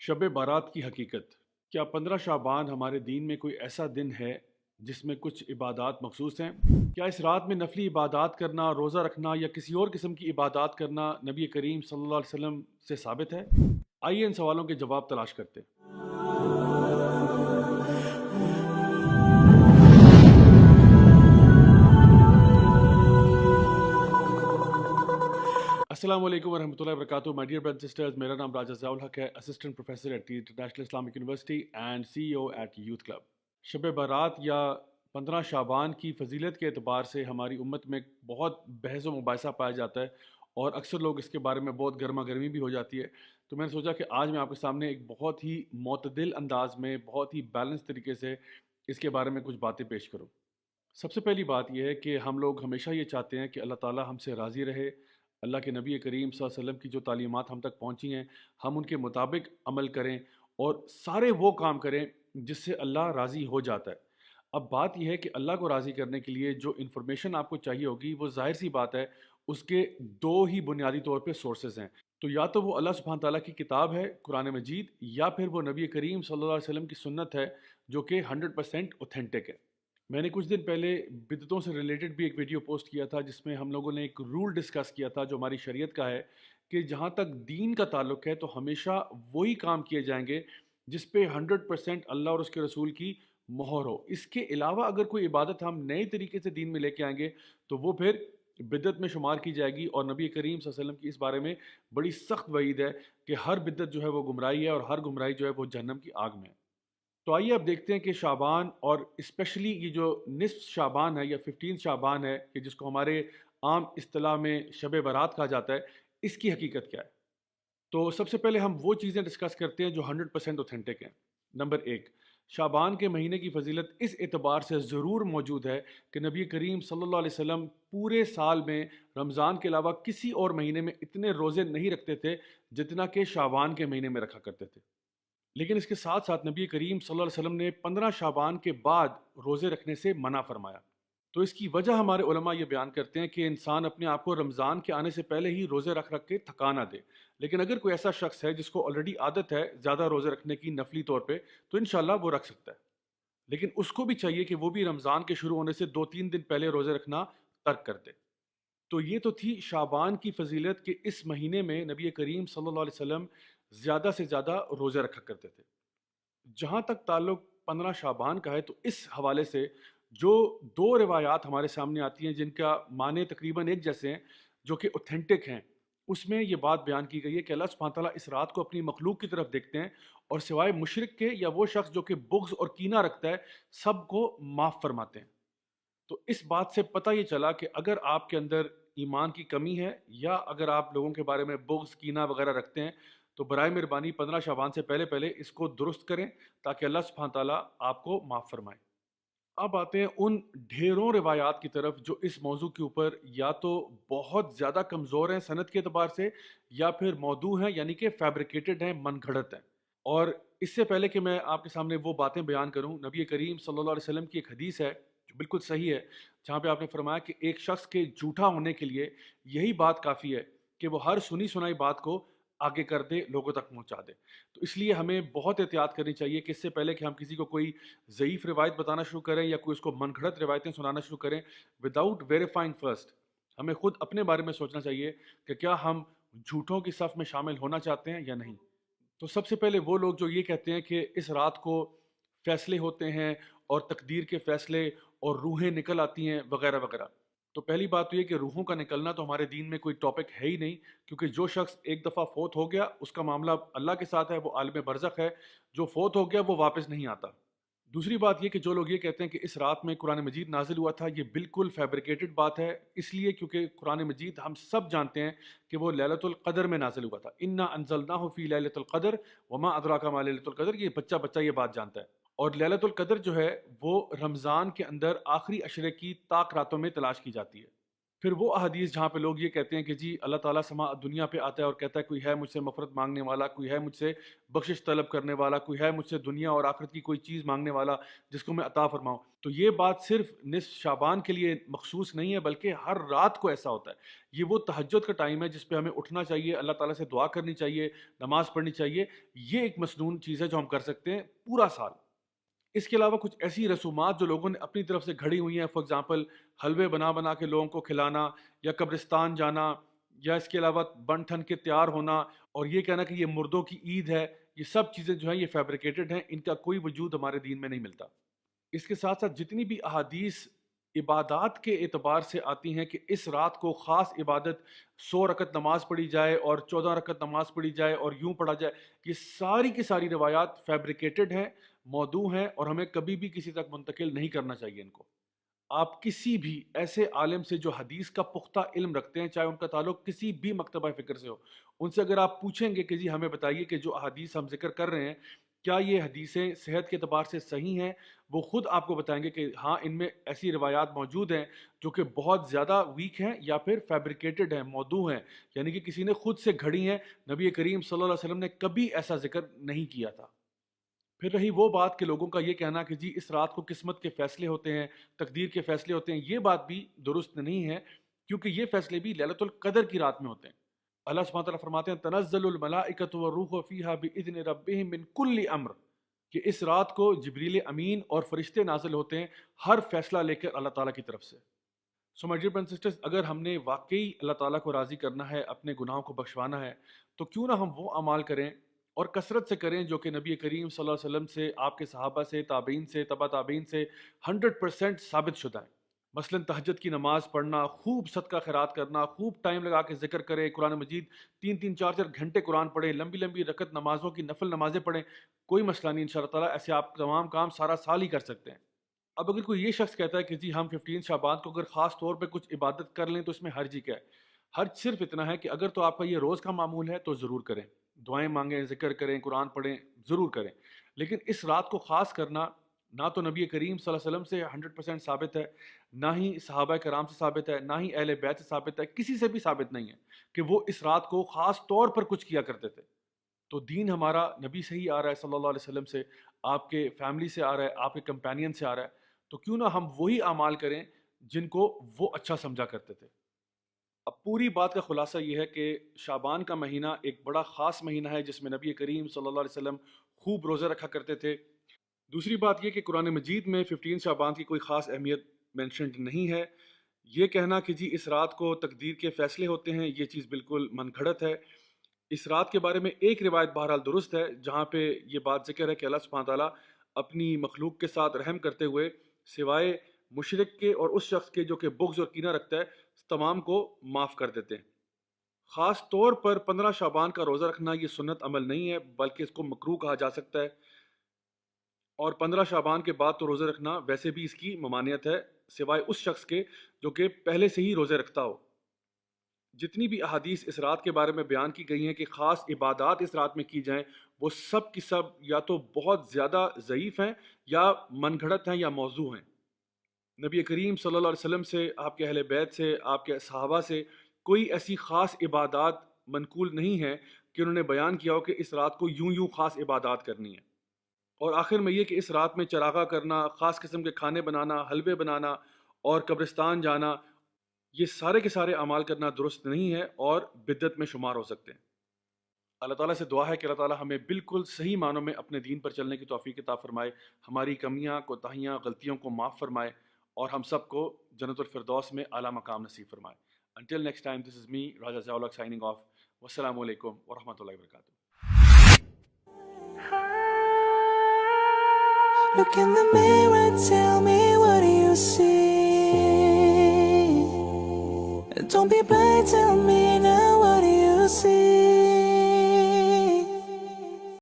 शब बारात की हकीकत। क्या 15 शाबान हमारे दीन में कोई ऐसा दिन है जिसमें कुछ इबादात मखसूस हैं? क्या इस रात में नफली इबादात करना, रोज़ा रखना या किसी और किस्म की इबादात करना नबी करीम सल्लल्लाहु अलैहि वसल्लम से साबित है? आइए इन सवालों के जवाब तलाश करते हैं। अस्सलाम वालेकुम वरहमतुल्लाहि वबरकातुहू। माय डियर ब्रदर्स सिस्टर्स, मेरा नाम राजा ज़ियाउल हक है, assistant professor at the international Islamic university and CEO at youth club. Shab Barat या 15 शाबान की फजीलत के अतबार से हमारी उम्मत में बहुत बहस व मुबाहिसा पाया जाता है और अक्सर लोग इसके बारे में बहुत गर्मा गर्मी भी हो जाती है। तो मैंने सोचा कि आज मैं आपके सामने एक बहुत ही मोतदिल अंदाज में, बहुत ही बैलेंस तरीके से इसके बारे में कुछ बातें पेश करूँ। सबसे पहली बात यह है कि हम लोग हमेशा ये चाहते हैं कि अल्लाह ताला हमसे राज़ी रहे। अल्लाह के नबी करीम सल्लल्लाहु अलैहि वसल्लम की जो तालीमात हम तक पहुँची हैं, हम उनके मुताबिक अमल करें और सारे वो काम करें जिससे अल्लाह राज़ी हो जाता है। अब बात यह है कि अल्लाह को राज़ी करने के लिए जो इन्फॉर्मेशन आपको चाहिए होगी, वो ज़ाहिर सी बात है, उसके दो ही बुनियादी तौर पे सोर्सेज़ हैं। तो या तो वो अल्लाह सुब्हान ताला की किताब है कुरान मजीद, या फिर वो नबी करीम सल्लल्लाहु अलैहि वसल्लम की सुन्नत है, जो कि 100% ऑथेंटिक है। मैंने कुछ दिन पहले बिदअतों से रिलेटेड भी एक वीडियो पोस्ट किया था, जिसमें हम लोगों ने एक रूल डिस्कस किया था जो हमारी शरीयत का है कि जहाँ तक दीन का ताल्लुक है तो हमेशा वही काम किए जाएंगे जिस पे 100% अल्लाह और उसके रसूल की मोहर हो। इसके अलावा अगर कोई इबादत हम नए तरीके से दीन में लेके आएंगे तो वो फिर बिदअत में शुमार की जाएगी, और नबी करीम सल्लल्लाहु अलैहि वसल्लम की इस बारे में बड़ी सख्त वईद है कि हर बिदअत जो है वो गुमराही है और हर गुमराही जो है वो जहन्नम की आग में है। तो आइए अब देखते हैं कि शाबान, और स्पेशली ये जो निस्फ शाबान है या 15 शाबान है, कि जिसको हमारे आम इस्तिलाह में शब बारात कहा जाता है, इसकी हकीकत क्या है। तो सबसे पहले हम वो चीज़ें डिस्कस करते हैं जो 100% ऑथेंटिक हैं। नंबर एक, शाबान के महीने की फजीलत इस एतबार से ज़रूर मौजूद है कि नबी करीम सल्लल्लाहु अलैहि वसल्लम पूरे साल में रमज़ान के अलावा किसी और महीने में इतने रोज़े नहीं रखते थे जितना कि शाबान के महीने में रखा करते थे। लेकिन इसके साथ साथ नबी करीम सल्लल्लाहु अलैहि वसल्लम ने 15 शाबान के बाद रोज़े रखने से मना फरमाया। तो इसकी वजह हमारे उलमा ये बयान करते हैं कि इंसान अपने आप को रमज़ान के आने से पहले ही रोज़े रख रख के थका ना दे। लेकिन अगर कोई ऐसा शख्स है जिसको ऑलरेडी आदत है ज़्यादा रोज़े रखने की नफली तौर पे, तो इंशाल्लाह वो रख सकता है। लेकिन उसको भी चाहिए कि वो भी रमज़ान के शुरू होने से 2-3 दिन पहले रोज़े रखना तर्क कर दे। तो ये तो थी शाबान की फजीलत कि इस महीने में नबी करीम सल्लल्लाहु अलैहि वसल्लम ज़्यादा से ज़्यादा रोज़े रखा करते थे। जहाँ तक ताल्लुक 15 शाबान का है, तो इस हवाले से जो दो रिवायात हमारे सामने आती हैं जिनका माने तकरीबन एक जैसे हैं, जो कि ऑथेंटिक हैं, उसमें ये बात बयान की गई है कि अल्लाह सुब्हान तआला इस रात को अपनी मखलूक की तरफ देखते हैं और सिवाय मुशरिक के या वो शख्स जो कि बुग़्ज़ और कीना रखता है, सबको माफ़ फरमाते हैं। तो इस बात से पता ये चला कि अगर आपके अंदर ईमान की कमी है, या अगर आप लोगों के बारे में बुग़्ज़ कीना वगैरह रखते हैं, तो बराए मेहरबानी 15 शाबान से पहले पहले इसको दुरुस्त करें, ताकि अल्लाह सुब्हान ताला आपको माफ़ फरमाए। अब आते हैं उन ढेरों रिवायात की तरफ जो इस मौजू के ऊपर या तो बहुत ज़्यादा कमज़ोर हैं सनद के अतबार से, या फिर मौदू हैं यानी कि फैब्रिकेटेड हैं, मन घड़त हैं। और इससे पहले कि मैं आपके सामने वो बातें बयान करूं, नबी करीम सल्लल्लाहु अलैहि वसल्लम की एक हदीस है जो बिल्कुल सही है, जहाँ पे आपने फरमाया कि एक शख्स के झूठा होने के लिए यही बात काफ़ी है कि वो हर सुनी सुनाई बात को आगे कर दे, लोगों तक पहुँचा दे। तो इसलिए हमें बहुत एहतियात करनी चाहिए कि इससे पहले कि हम किसी को कोई ज़ईफ़ रिवायत बताना शुरू करें या कोई उसको मनगढ़ंत रिवायतें सुनाना शुरू करें, विदाउट वेरीफाइंग फर्स्ट, हमें खुद अपने बारे में सोचना चाहिए कि क्या हम झूठों की सफ़ में शामिल होना चाहते हैं या नहीं। तो सबसे पहले वो लोग जो ये कहते हैं कि इस रात को फैसले होते हैं और तकदीर के फैसले और रूहें निकल आती हैं वगैरह वगैरह। तो पहली बात तो ये कि रूहों का निकलना तो हमारे दीन में कोई टॉपिक है ही नहीं, क्योंकि जो शख्स एक दफ़ा फोत हो गया उसका मामला अल्लाह के साथ है, वो आलिम बरज़ख है। जो फोत हो गया वो वापस नहीं आता। दूसरी बात ये कि जो लोग ये कहते हैं कि इस रात में कुरान मजीद नाजिल हुआ था, ये बिल्कुल फैब्रिकेटेड बात है। इसलिए क्योंकि कुरान मजीद हम सब जानते हैं कि वो लैलतुल क़द्र में नाजिल हुआ था। इन्ना अंज़लनाहु फ़ी लैलतिल क़द्र वमा अदराका मा लैलतुल क़द्र, ये बच्चा बच्चा ये बात जानता है। और लैलतुल क़द्र जो है वो रमज़ान के अंदर आखिरी अशरे की ताक रातों में तलाश की जाती है। پھر وہ احادیث جہاں پہ لوگ یہ کہتے ہیں کہ جی اللہ تعالیٰ سما دنیا پہ آتا ہے اور کہتا ہے کوئی ہے مجھ سے مغفرت مانگنے والا، کوئی ہے مجھ سے بخشش طلب کرنے والا، کوئی ہے مجھ سے دنیا اور آخرت کی کوئی چیز مانگنے والا جس کو میں عطا فرماؤں. تو یہ بات صرف نصف شعبان کے لیے مخصوص نہیں ہے، بلکہ ہر رات کو ایسا ہوتا ہے. یہ وہ تہجد کا ٹائم ہے جس پہ ہمیں اٹھنا چاہیے، اللہ تعالیٰ سے دعا کرنی چاہیے، نماز پڑھنی چاہیے. یہ ایک مسنون چیز ہے جو ہم کر سکتے ہیں پورا سال. اس کے علاوہ کچھ ایسی رسومات جو لوگوں نے اپنی طرف سے گھڑی ہوئی ہیں، فار ایگزامپل حلوے بنا بنا کے لوگوں کو کھلانا، یا قبرستان جانا، یا اس کے علاوہ بن ٹھن کے تیار ہونا اور یہ کہنا کہ یہ مردوں کی عید ہے، یہ سب چیزیں جو ہیں یہ فیبریکیٹڈ ہیں، ان کا کوئی وجود ہمارے دین میں نہیں ملتا. اس کے ساتھ ساتھ جتنی بھی احادیث عبادات کے اعتبار سے آتی ہیں کہ اس رات کو خاص عبادت 100 رکعت نماز پڑھی جائے اور 14 رکعت نماز پڑھی جائے اور یوں پڑھا جائے، یہ ساری کی ساری روایات فیبریکیٹڈ ہیں، موضوع ہیں، اور ہمیں کبھی بھی کسی تک منتقل نہیں کرنا چاہیے ان کو. آپ کسی بھی ایسے عالم سے جو حدیث کا پختہ علم رکھتے ہیں، چاہے ان کا تعلق کسی بھی مکتبہ فکر سے ہو، ان سے اگر آپ پوچھیں گے کہ جی ہمیں بتائیے کہ جو احادیث ہم ذکر کر رہے ہیں کیا یہ حدیثیں صحت کے اعتبار سے صحیح ہیں، وہ خود آپ کو بتائیں گے کہ ہاں ان میں ایسی روایات موجود ہیں جو کہ بہت زیادہ ویک ہیں یا پھر فیبریکیٹڈ ہیں، موضوع ہیں، یعنی کہ کسی نے خود سے گھڑی ہیں. نبی کریم صلی اللہ علیہ وسلم نے کبھی ایسا ذکر نہیں کیا تھا. پھر رہی وہ بات کہ لوگوں کا یہ کہنا کہ جی اس رات کو قسمت کے فیصلے ہوتے ہیں، تقدیر کے فیصلے ہوتے ہیں، یہ بات بھی درست نہیں ہے، کیونکہ یہ فیصلے بھی لیلۃ القدر کی رات میں ہوتے ہیں. اللہ سبحانہ تعالیٰ فرماتے ہیں تنزل الملائکۃ والروح فیہا باذن ربہم من کل امر، کہ اس رات کو جبریل امین اور فرشتے نازل ہوتے ہیں ہر فیصلہ لے کر اللہ تعالیٰ کی طرف سے. So my dear brothers and sisters, اگر ہم نے واقعی اللہ تعالیٰ کو راضی کرنا ہے، اپنے گناہوں کو بخشوانا ہے، تو کیوں نہ ہم وہ اعمال کریں اور کثرت سے کریں جو کہ نبی کریم صلی اللہ علیہ وسلم سے، آپ کے صحابہ سے، تابعین سے، تبع تابعین سے 100% ثابت شدہ ہیں. مثلاً تہجد کی نماز پڑھنا، خوب صدقہ خیرات کرنا، خوب ٹائم لگا کے ذکر کریں، قرآن مجید 3 4 گھنٹے قرآن پڑھیں، لمبی لمبی رکعت نمازوں کی نفل نمازیں پڑھیں، کوئی مسئلہ نہیں انشاءاللہ تعالیٰ. ایسے آپ تمام کام سارا سال ہی کر سکتے ہیں. اب اگر کوئی یہ شخص کہتا ہے کہ جی ہم 15 شعبان کو اگر خاص طور پہ کچھ عبادت کر لیں تو اس میں حرج ہی کیا ہے؟ حرج صرف اتنا ہے کہ اگر تو آپ کا یہ روز کا معمول ہے تو ضرور کریں، دعائیں مانگیں، ذکر کریں، قرآن پڑھیں، ضرور کریں. لیکن اس رات کو خاص کرنا نہ تو نبی کریم صلی اللہ علیہ وسلم سے 100% ثابت ہے، نہ ہی صحابہ کرام سے ثابت ہے، نہ ہی اہل بیت سے ثابت ہے، کسی سے بھی ثابت نہیں ہے کہ وہ اس رات کو خاص طور پر کچھ کیا کرتے تھے. تو دین ہمارا نبی سے ہی آ رہا ہے صلی اللہ علیہ وسلم سے، آپ کے فیملی سے آ رہا ہے، آپ کے کمپینین سے آ رہا ہے، تو کیوں نہ ہم وہی اعمال کریں جن کو وہ اچھا سمجھا کرتے تھے. اب پوری بات کا خلاصہ یہ ہے کہ شعبان کا مہینہ ایک بڑا خاص مہینہ ہے جس میں نبی کریم صلی اللہ علیہ وسلم خوب روزے رکھا کرتے تھے. دوسری بات یہ کہ قرآن مجید میں 15 شعبان کی کوئی خاص اہمیت مینشنڈ نہیں ہے. یہ کہنا کہ جی اس رات کو تقدیر کے فیصلے ہوتے ہیں، یہ چیز بالکل من گھڑت ہے. اس رات کے بارے میں ایک روایت بہرحال درست ہے جہاں پہ یہ بات ذکر ہے کہ اللہ سبحانہ تعالیٰ اپنی مخلوق کے ساتھ رحم کرتے ہوئے سوائے مشرک کے اور اس شخص کے جو کہ بغض اور کینہ رکھتا ہے تمام کو معاف کر دیتے ہیں. خاص طور پر 15 شعبان کا روزہ رکھنا یہ سنت عمل نہیں ہے بلکہ اس کو مکروہ کہا جا سکتا ہے، اور 15 شعبان کے بعد تو روزہ رکھنا ویسے بھی اس کی ممانعت ہے سوائے اس شخص کے جو کہ پہلے سے ہی روزے رکھتا ہو. جتنی بھی احادیث اس رات کے بارے میں بیان کی گئی ہیں کہ خاص عبادات اس رات میں کی جائیں، وہ سب کی سب یا تو بہت زیادہ ضعیف ہیں یا من گھڑت ہیں یا موضوع ہیں. نبی کریم صلی اللہ علیہ وسلم سے، آپ کے اہل بیت سے، آپ کے صحابہ سے کوئی ایسی خاص عبادات منقول نہیں ہے کہ انہوں نے بیان کیا ہو کہ اس رات کو یوں خاص عبادات کرنی ہے. اور آخر میں یہ کہ اس رات میں چراغاں کرنا، خاص قسم کے کھانے بنانا، حلوے بنانا اور قبرستان جانا، یہ سارے کے سارے اعمال کرنا درست نہیں ہے اور بدعت میں شمار ہو سکتے ہیں. اللہ تعالیٰ سے دعا ہے کہ اللہ تعالیٰ ہمیں بالکل صحیح معنوں میں اپنے دین پر چلنے کی توفیق عطا فرمائے، ہماری کمیاں، کوتاہیاں، غلطیوں کو معاف فرمائے اور ہم سب کو جنت الفردوس میں اعلیٰ مقام نصیب فرمائے. Until next time, this is me, Raja Zia ul Haq signing off. والسلام علیکم ورحمۃ اللہ وبرکاتہ. Look in the mirror, tell me what do you see? Don't be blind, tell me that